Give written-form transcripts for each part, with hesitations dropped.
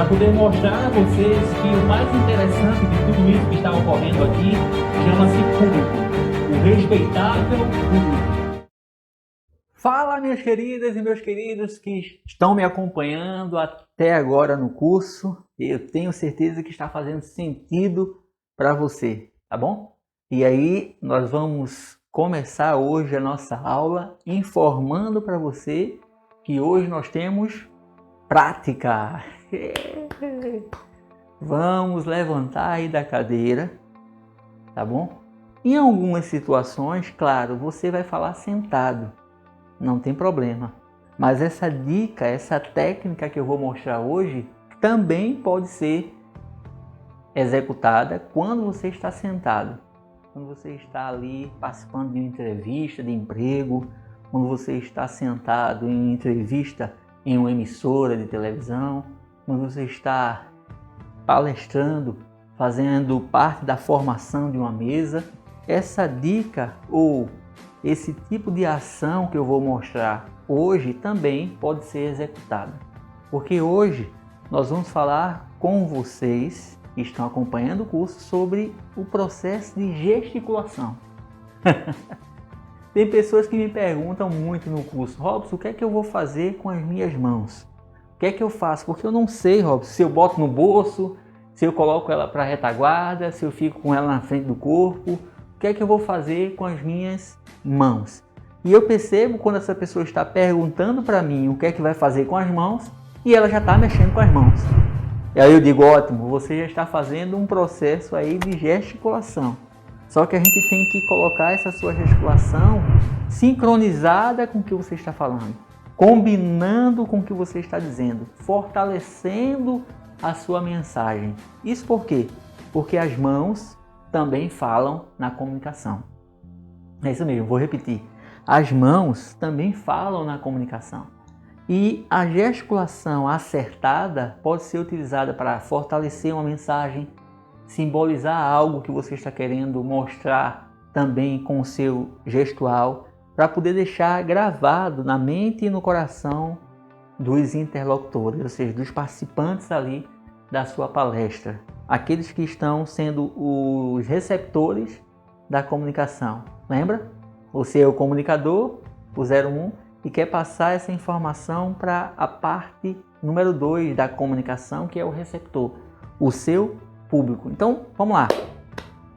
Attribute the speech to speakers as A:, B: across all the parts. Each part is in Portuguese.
A: poder mostrar a vocês que o mais interessante de tudo isso que está ocorrendo aqui chama-se público, o respeitável público. Fala, minhas queridas e meus queridos que estão me acompanhando até agora no curso. Eu tenho certeza que está fazendo sentido para você, tá bom? E aí nós vamos começar hoje a nossa aula informando para você que hoje nós temos prática. Vamos levantar aí da cadeira, tá bom? Em algumas situações, claro, você vai falar sentado, não tem problema. Mas essa dica, essa técnica que eu vou mostrar hoje, também pode ser executada quando você está sentado. Quando você está ali participando de uma entrevista de emprego, quando você está sentado em entrevista em uma emissora de televisão, quando você está palestrando, fazendo parte da formação de uma mesa, essa dica ou esse tipo de ação que eu vou mostrar hoje também pode ser executada. Porque hoje nós vamos falar com vocês que estão acompanhando o curso sobre o processo de gesticulação. Tem pessoas que me perguntam muito no curso: Robson, o que é que eu vou fazer com as minhas mãos? O que é que eu faço? Porque eu não sei, Robson, se eu boto no bolso, se eu coloco ela para a retaguarda, se eu fico com ela na frente do corpo. O que é que eu vou fazer com as minhas mãos? E eu percebo quando essa pessoa está perguntando para mim o que é que vai fazer com as mãos e ela já está mexendo com as mãos. E aí eu digo: ótimo, você já está fazendo um processo aí de gesticulação. Só que a gente tem que colocar essa sua gesticulação sincronizada com o que você está falando, combinando com o que você está dizendo, fortalecendo a sua mensagem. Isso por quê? Porque as mãos também falam na comunicação. É isso mesmo, vou repetir. As mãos também falam na comunicação. E a gesticulação acertada pode ser utilizada para fortalecer uma mensagem, simbolizar algo que você está querendo mostrar também com o seu gestual, para poder deixar gravado na mente e no coração dos interlocutores, ou seja, dos participantes ali da sua palestra, aqueles que estão sendo os receptores da comunicação. Lembra? Você é o comunicador, o 01, e quer passar essa informação para a parte número 2 da comunicação, que é o receptor, o seu público. Então, vamos lá.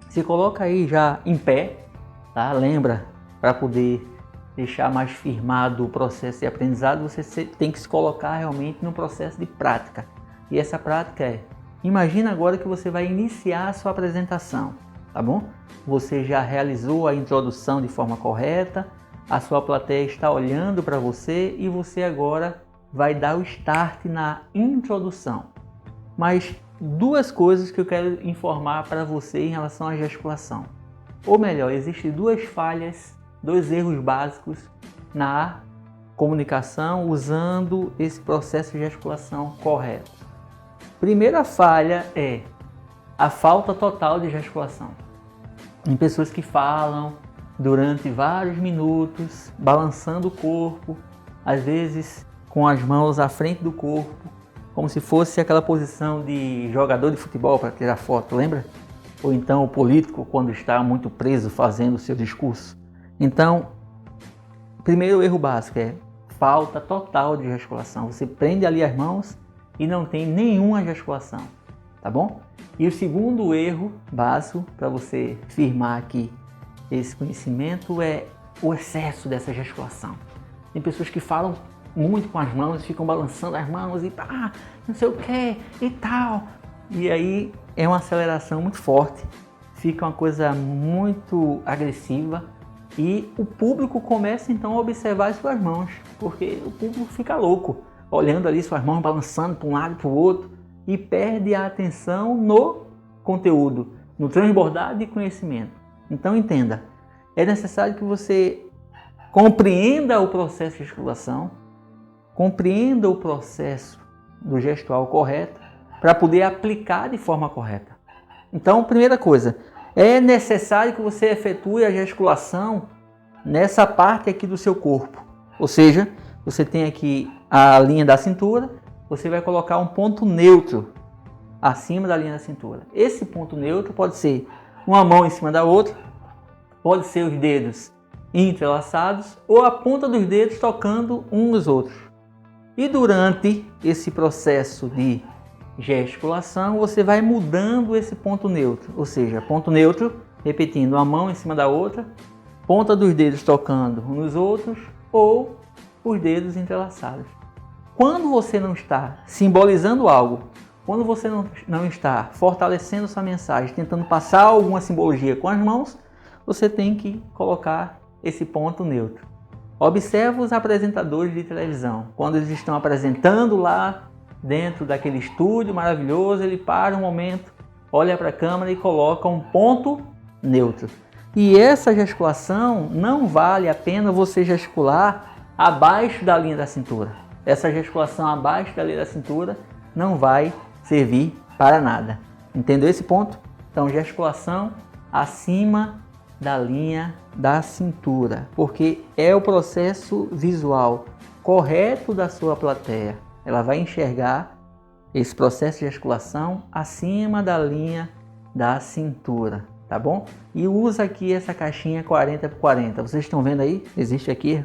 A: Se coloca aí já em pé, tá? Lembra, para poder deixar mais firmado o processo de aprendizado, você tem que se colocar realmente no processo de prática. E essa prática é: imagina agora que você vai iniciar a sua apresentação, tá bom? Você já realizou a introdução de forma correta, a sua plateia está olhando para você e você agora vai dar o start na introdução. Mas duas coisas que eu quero informar para você em relação à gesticulação. Ou melhor, existem duas falhas, dois erros básicos na comunicação usando esse processo de gesticulação correto. Primeira falha é a falta total de gesticulação. Em pessoas que falam durante vários minutos, balançando o corpo, às vezes com as mãos à frente do corpo, como se fosse aquela posição de jogador de futebol para tirar foto, lembra? Ou então o político quando está muito preso fazendo o seu discurso. Então, primeiro erro básico é falta total de gesticulação. Você prende ali as mãos e não tem nenhuma gesticulação, tá bom? E o segundo erro básico para você firmar aqui esse conhecimento é o excesso dessa gesticulação. Tem pessoas que falam muito com as mãos, ficam balançando as mãos e não sei o que e tal. E aí é uma aceleração muito forte, fica uma coisa muito agressiva e o público começa então a observar as suas mãos, porque o público fica louco, olhando ali suas mãos, balançando para um lado e para o outro e perde a atenção no conteúdo, no transbordar de conhecimento. Então entenda, é necessário que você compreenda o processo de gesticulação, compreenda o processo do gestual correto para poder aplicar de forma correta. Então, primeira coisa, é necessário que você efetue a gesticulação nessa parte aqui do seu corpo. Ou seja, você tem aqui a linha da cintura você vai colocar um ponto neutro acima da linha da cintura. Esse ponto neutro pode ser uma mão em cima da outra, pode ser os dedos entrelaçados ou a ponta dos dedos tocando uns nos outros. E durante esse processo de gesticulação, você vai mudando esse ponto neutro, ou seja, ponto neutro, repetindo, uma mão em cima da outra, ponta dos dedos tocando uns nos outros ou os dedos entrelaçados. Quando você não está simbolizando algo, quando você não está fortalecendo sua mensagem, tentando passar alguma simbologia com as mãos, você tem que colocar esse ponto neutro. Observe os apresentadores de televisão. Quando eles estão apresentando lá dentro daquele estúdio maravilhoso, ele para um momento, olha para a câmera e coloca um ponto neutro. E essa gesticulação não vale a pena você gesticular abaixo da linha da cintura. Essa gesticulação abaixo da linha da cintura não vai servir para nada. Entendeu esse ponto? Então, gesticulação acima da linha da cintura, porque é o processo visual correto da sua plateia. Ela vai enxergar esse processo de gesticulação acima da linha da cintura, tá bom? E usa aqui essa caixinha 40x40. Vocês estão vendo aí? Existe aqui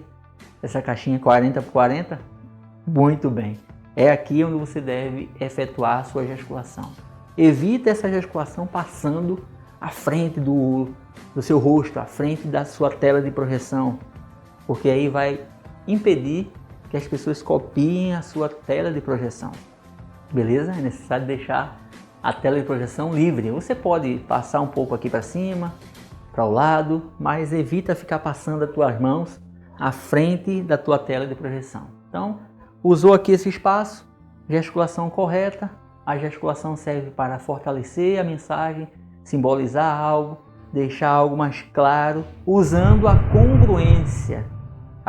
A: essa caixinha 40x40? Muito bem. É aqui onde você deve efetuar a sua gesticulação. Evita essa gesticulação passando à frente do seu rosto, à frente da sua tela de projeção, porque aí vai impedir que as pessoas copiem a sua tela de projeção. Beleza? É necessário deixar a tela de projeção livre. Você pode passar um pouco aqui para cima, para o lado, mas evita ficar passando as tuas mãos à frente da tua tela de projeção. Então, usou aqui esse espaço, gesticulação correta. A gesticulação serve para fortalecer a mensagem, simbolizar algo, deixar algo mais claro, usando a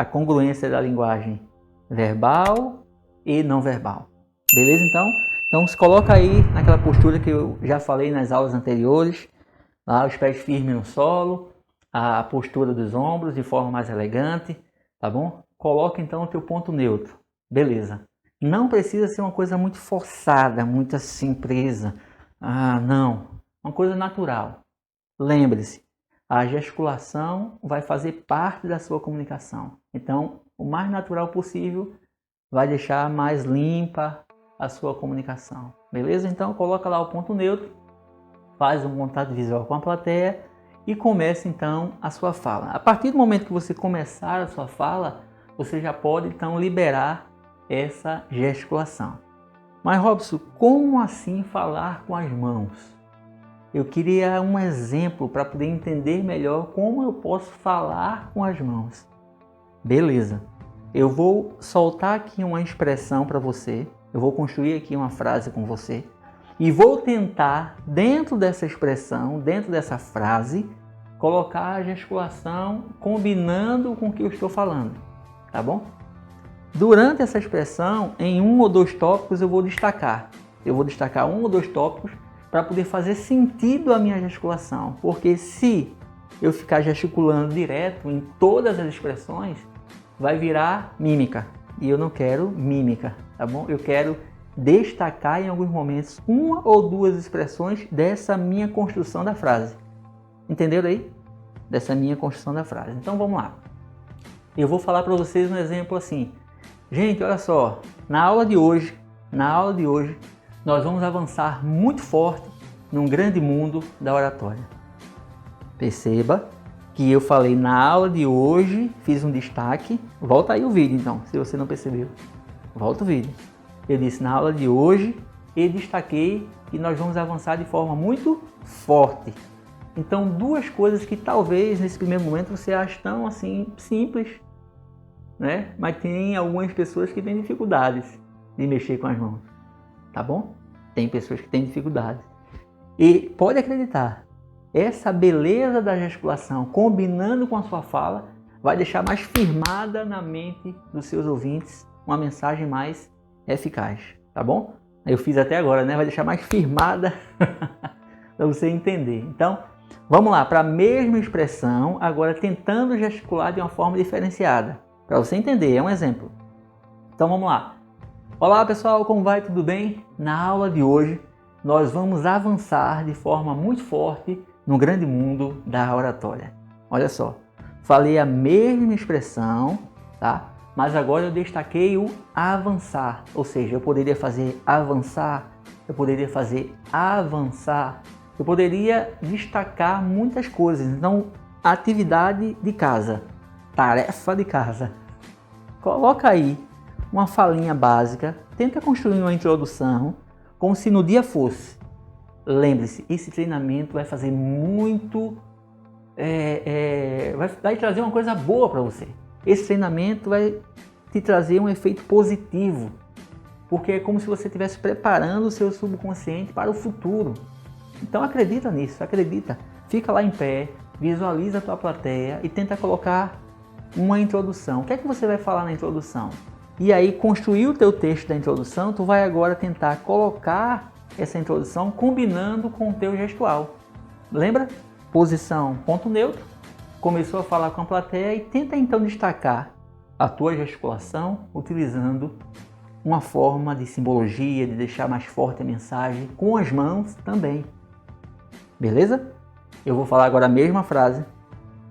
A: congruência da linguagem verbal e não verbal. Beleza, então? Então se coloca aí naquela postura que eu já falei nas aulas anteriores, lá os pés firmes no solo, a postura dos ombros de forma mais elegante, tá bom? Coloca então o teu ponto neutro. Beleza. Não precisa ser uma coisa muito forçada, muito assim presa. Ah, não. Uma coisa natural. Lembre-se, a gesticulação vai fazer parte da sua comunicação. Então, o mais natural possível vai deixar mais limpa a sua comunicação. Beleza? Então, coloca lá o ponto neutro, faz um contato visual com a plateia e comece então a sua fala. A partir do momento que você começar a sua fala, você já pode então liberar essa gesticulação. Mas Robson, como assim falar com as mãos? Eu queria um exemplo para poder entender melhor como eu posso falar com as mãos. Beleza, eu vou soltar aqui uma expressão para você, eu vou construir aqui uma frase com você e vou tentar, dentro dessa expressão, dentro dessa frase, colocar a gesticulação combinando com o que eu estou falando, tá bom? Durante essa expressão, em um ou dois tópicos eu vou destacar um ou dois tópicos para poder fazer sentido a minha gesticulação, porque se eu ficar gesticulando direto em todas as expressões, vai virar mímica, e eu não quero mímica, tá bom? Eu quero destacar em alguns momentos uma ou duas expressões dessa minha construção da frase. Entenderam aí? Dessa minha construção da frase. Então vamos lá. Eu vou falar para vocês um exemplo assim. Gente, olha só, na aula de hoje, nós vamos avançar muito forte num grande mundo da oratória. Perceba que eu falei na aula de hoje, fiz um destaque. Volta aí o vídeo então, se você não percebeu. Volta o vídeo. Eu disse na aula de hoje e destaquei que nós vamos avançar de forma muito forte. Então, duas coisas que talvez nesse primeiro momento você ache tão assim simples, né? Mas tem algumas pessoas que têm dificuldades de mexer com as mãos, tá bom? Tem pessoas que têm dificuldades. E pode acreditar, essa beleza da gesticulação combinando com a sua fala vai deixar mais firmada na mente dos seus ouvintes uma mensagem mais eficaz, tá bom? Eu fiz até agora, né? Vai deixar mais firmada para você entender. Então, vamos lá, para a mesma expressão, agora tentando gesticular de uma forma diferenciada. Para você entender, é um exemplo. Então vamos lá. Olá pessoal, como vai? Tudo bem? Na aula de hoje nós vamos avançar de forma muito forte no grande mundo da oratória. Olha só, falei a mesma expressão, tá? Mas agora eu destaquei o avançar, ou seja, eu poderia fazer avançar, eu poderia fazer avançar, eu poderia destacar muitas coisas. Então, atividade de casa, tarefa de casa. Coloca aí uma falinha básica, tenta construir uma introdução, como se no dia fosse. Lembre-se, esse treinamento vai fazer muito, vai trazer uma coisa boa para você. Esse treinamento vai te trazer um efeito positivo, porque é como se você estivesse preparando o seu subconsciente para o futuro. Então acredita nisso, acredita. Fica lá em pé, visualiza a tua plateia e tenta colocar uma introdução. O que é que você vai falar na introdução? E aí, construir o teu texto da introdução, tu vai agora tentar colocar essa introdução combinando com o teu gestual. Lembra? Posição, ponto neutro. Começou a falar com a plateia e tenta então destacar a tua gesticulação utilizando uma forma de simbologia, de deixar mais forte a mensagem, com as mãos também. Beleza? Eu vou falar agora a mesma frase,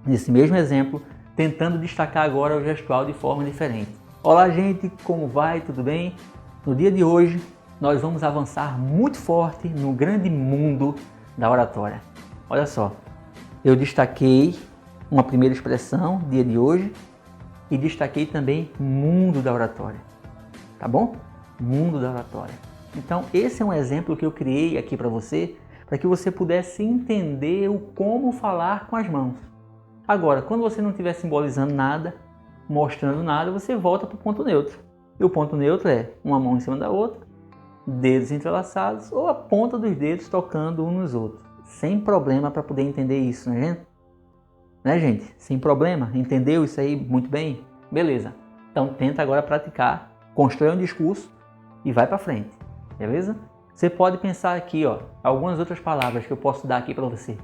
A: nesse mesmo exemplo, tentando destacar agora o gestual de forma diferente. Olá gente, como vai? Tudo bem? No dia de hoje nós vamos avançar muito forte no grande mundo da oratória. Olha só, eu destaquei uma primeira expressão, dia de hoje, e destaquei também mundo da oratória, tá bom? Mundo da oratória. Então esse é um exemplo que eu criei aqui para que você pudesse entender o como falar com as mãos. Agora, quando você não estiver simbolizando nada, mostrando nada, você volta para o ponto neutro. E o ponto neutro é uma mão em cima da outra, dedos entrelaçados ou a ponta dos dedos tocando uns nos outros. Sem problema para poder entender isso, né, gente? Né, gente? Sem problema. Entendeu isso aí muito bem? Beleza. Então tenta agora praticar, constrói um discurso e vai para frente. Beleza? Você pode pensar aqui, ó, algumas outras palavras que eu posso dar aqui para você.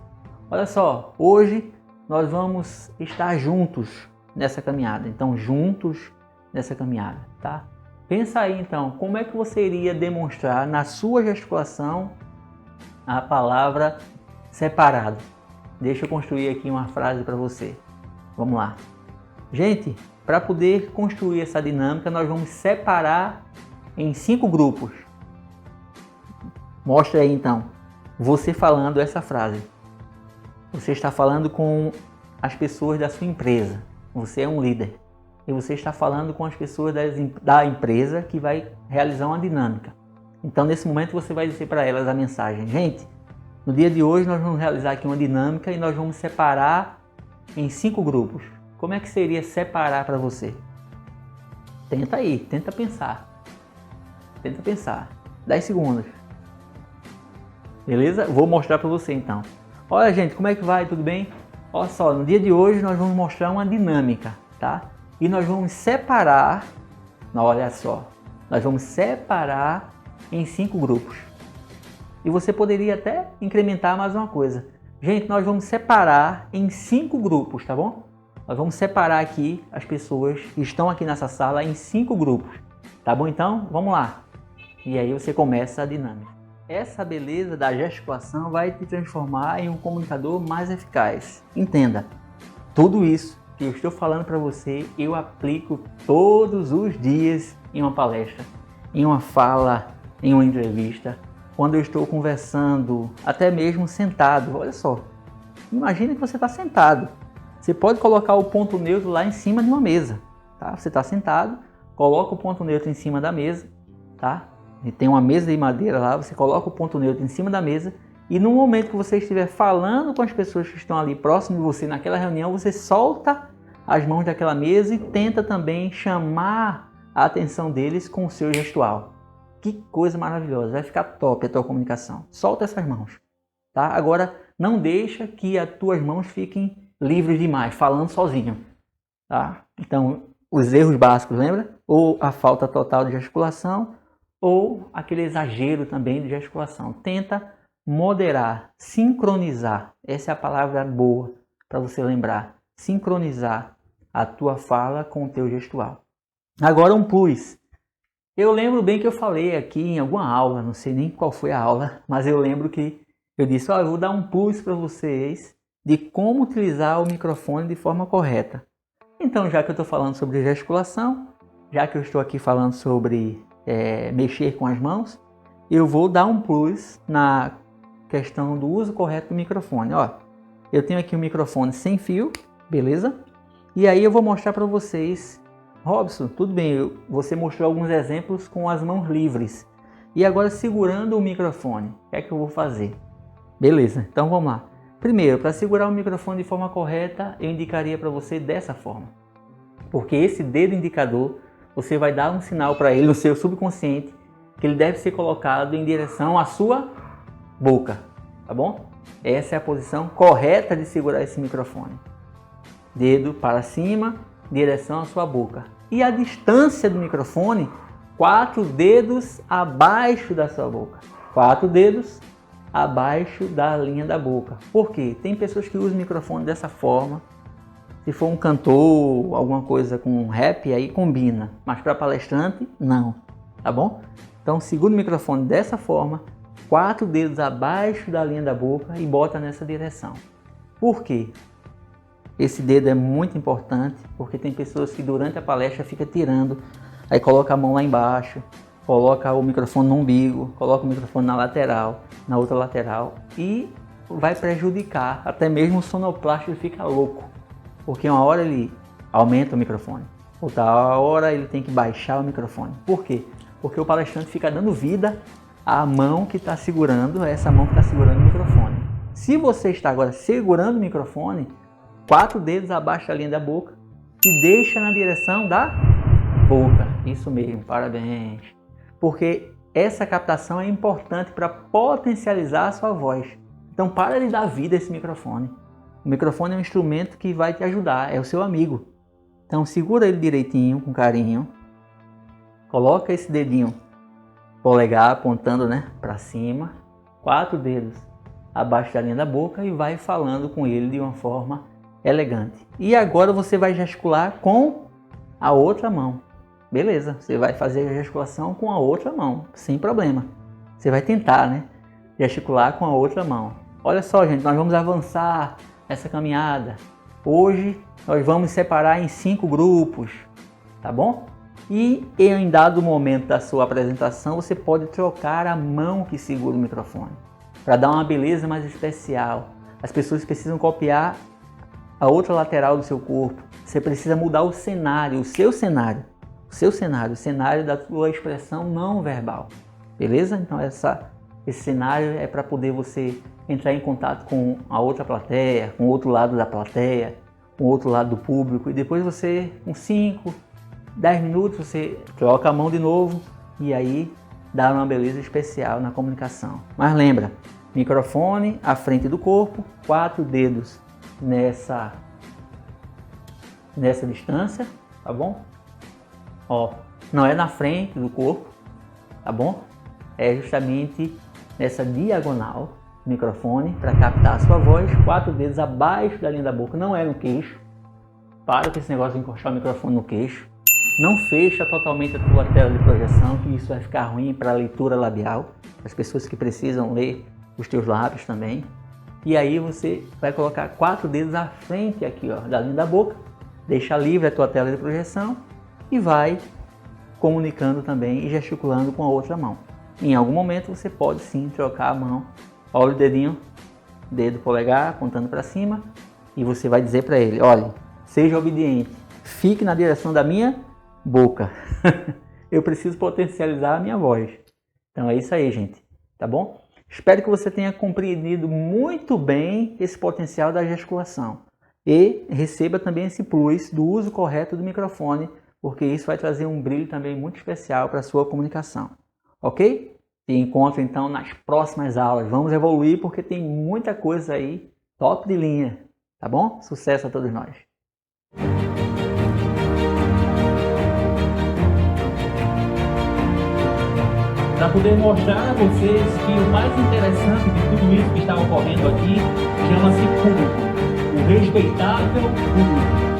A: Olha só, hoje nós vamos estar juntos nessa caminhada. Então, juntos nessa caminhada, tá? Pensa aí, então, como é que você iria demonstrar na sua gesticulação a palavra separado? Deixa eu construir aqui uma frase para você. Vamos lá. Gente, para poder construir essa dinâmica, nós vamos separar em 5 grupos. Mostra aí, então, você falando essa frase. Você está falando com as pessoas da sua empresa. Você é um líder. E você está falando com as pessoas da empresa que vai realizar uma dinâmica. Então, nesse momento, você vai dizer para elas a mensagem. Gente, no dia de hoje nós vamos realizar aqui uma dinâmica e nós vamos separar em 5 grupos. Como é que seria separar para você? Tenta aí, tenta pensar. Tenta pensar. 10 segundos. Beleza? Vou mostrar para você então. Olha, gente, como é que vai? Tudo bem? Olha só, no dia de hoje nós vamos mostrar uma dinâmica, tá? E nós vamos separar, olha só, nós vamos separar em 5 grupos. E você poderia até incrementar mais uma coisa. Gente, nós vamos separar em 5 grupos, tá bom? Nós vamos separar aqui as pessoas que estão aqui nessa sala em 5 grupos. Tá bom então? Vamos lá. E aí você começa a dinâmica. Essa beleza da gesticulação vai te transformar em um comunicador mais eficaz. Entenda, tudo isso que eu estou falando para você, eu aplico todos os dias em uma palestra, em uma fala, em uma entrevista, quando eu estou conversando, até mesmo sentado. Olha só, imagina que você está sentado. Você pode colocar o ponto neutro lá em cima de uma mesa, tá? Você está sentado, coloca o ponto neutro em cima da mesa, tá? E tem uma mesa de madeira lá, você coloca o ponto neutro em cima da mesa e no momento que você estiver falando com as pessoas que estão ali próximo de você naquela reunião, você solta as mãos daquela mesa e tenta também chamar a atenção deles com o seu gestual. Que coisa maravilhosa, vai ficar top a tua comunicação. Solta essas mãos, tá? Agora, não deixa que as tuas mãos fiquem livres demais, falando sozinho, tá? Então, os erros básicos, lembra? Ou a falta total de gesticulação, ou aquele exagero também de gesticulação. Tenta moderar, sincronizar. Essa é a palavra boa para você lembrar. Sincronizar a tua fala com o teu gestual. Agora um plus. Eu lembro bem que eu falei aqui em alguma aula, não sei nem qual foi a aula, mas eu lembro que eu disse, eu vou dar um plus para vocês de como utilizar o microfone de forma correta. Então, já que eu estou falando sobre gesticulação, já que eu estou aqui falando sobre mexer com as mãos, eu vou dar um plus na questão do uso correto do microfone. Ó, eu tenho aqui um microfone sem fio, beleza? E aí eu vou mostrar para vocês. Robson, tudo bem, você mostrou alguns exemplos com as mãos livres. E agora segurando o microfone, o que é que eu vou fazer? Beleza, então vamos lá. Primeiro, para segurar o microfone de forma correta, eu indicaria para você dessa forma. Porque esse dedo indicador, você vai dar um sinal para ele no seu subconsciente que ele deve ser colocado em direção à sua boca, tá bom? Essa é a posição correta de segurar esse microfone. Dedo para cima, direção à sua boca. E a distância do microfone, 4 dedos abaixo da sua boca. 4 dedos abaixo da linha da boca. Por quê? Tem pessoas que usam o microfone dessa forma. Se for um cantor, alguma coisa com rap, aí combina. Mas para palestrante, não. Tá bom? Então segura o microfone dessa forma, 4 dedos abaixo da linha da boca e bota nessa direção. Por quê? Esse dedo é muito importante, porque tem pessoas que durante a palestra fica tirando, aí coloca a mão lá embaixo, coloca o microfone no umbigo, coloca o microfone na lateral, na outra lateral e vai prejudicar, até mesmo o sonoplasta fica louco, porque uma hora ele aumenta o microfone, outra hora ele tem que baixar o microfone. Por quê? Porque o palestrante fica dando vida à mão que está segurando, essa mão que está segurando o microfone. Se você está agora segurando o microfone, 4 dedos abaixo da linha da boca e deixa na direção da boca. Isso mesmo, parabéns. Porque essa captação é importante para potencializar a sua voz. Então para de dar vida a esse microfone. O microfone é um instrumento que vai te ajudar, é o seu amigo. Então segura ele direitinho, com carinho. Coloca esse dedinho polegar apontando, para cima. 4 dedos abaixo da linha da boca e vai falando com ele de uma forma elegante. E agora você vai gesticular com a outra mão. Beleza, você vai fazer a gesticulação com a outra mão, sem problema. Você vai tentar, gesticular com a outra mão. Olha só, gente, nós vamos avançar essa caminhada. Hoje nós vamos separar em 5 grupos, tá bom? E em dado momento da sua apresentação, você pode trocar a mão que segura o microfone, para dar uma beleza mais especial. As pessoas precisam copiar a outra lateral do seu corpo. Você precisa mudar o cenário, o cenário da sua expressão não verbal. Beleza? Então esse cenário é para poder você entrar em contato com a outra plateia, com o outro lado da plateia, com o outro lado do público. E depois você, com 5, 10 minutos, você troca a mão de novo e aí dá uma beleza especial na comunicação. Mas lembra, microfone à frente do corpo, 4 dedos nessa distância, tá bom? Ó, não é na frente do corpo, tá bom? É justamente nessa diagonal do microfone para captar a sua voz, 4 dedos abaixo da linha da boca, não é no queixo. Para com esse negócio de encostar o microfone no queixo. Não fecha totalmente a tua tela de projeção, que isso vai ficar ruim para a leitura labial, as pessoas que precisam ler os teus lábios também. E aí você vai colocar 4 dedos à frente aqui, da linha da boca, deixa livre a tua tela de projeção e vai comunicando também e gesticulando com a outra mão. Em algum momento você pode sim trocar a mão, olha o dedinho, dedo polegar apontando para cima e você vai dizer para ele, olha, seja obediente, fique na direção da minha boca. Eu preciso potencializar a minha voz. Então é isso aí, gente, tá bom? Espero que você tenha compreendido muito bem esse potencial da gesticulação e receba também esse plus do uso correto do microfone, porque isso vai trazer um brilho também muito especial para a sua comunicação, ok? Te encontro então nas próximas aulas. Vamos evoluir porque tem muita coisa aí top de linha, tá bom? Sucesso a todos nós! Para poder mostrar a vocês que o mais interessante de tudo isso que está ocorrendo aqui chama-se público, o respeitável público.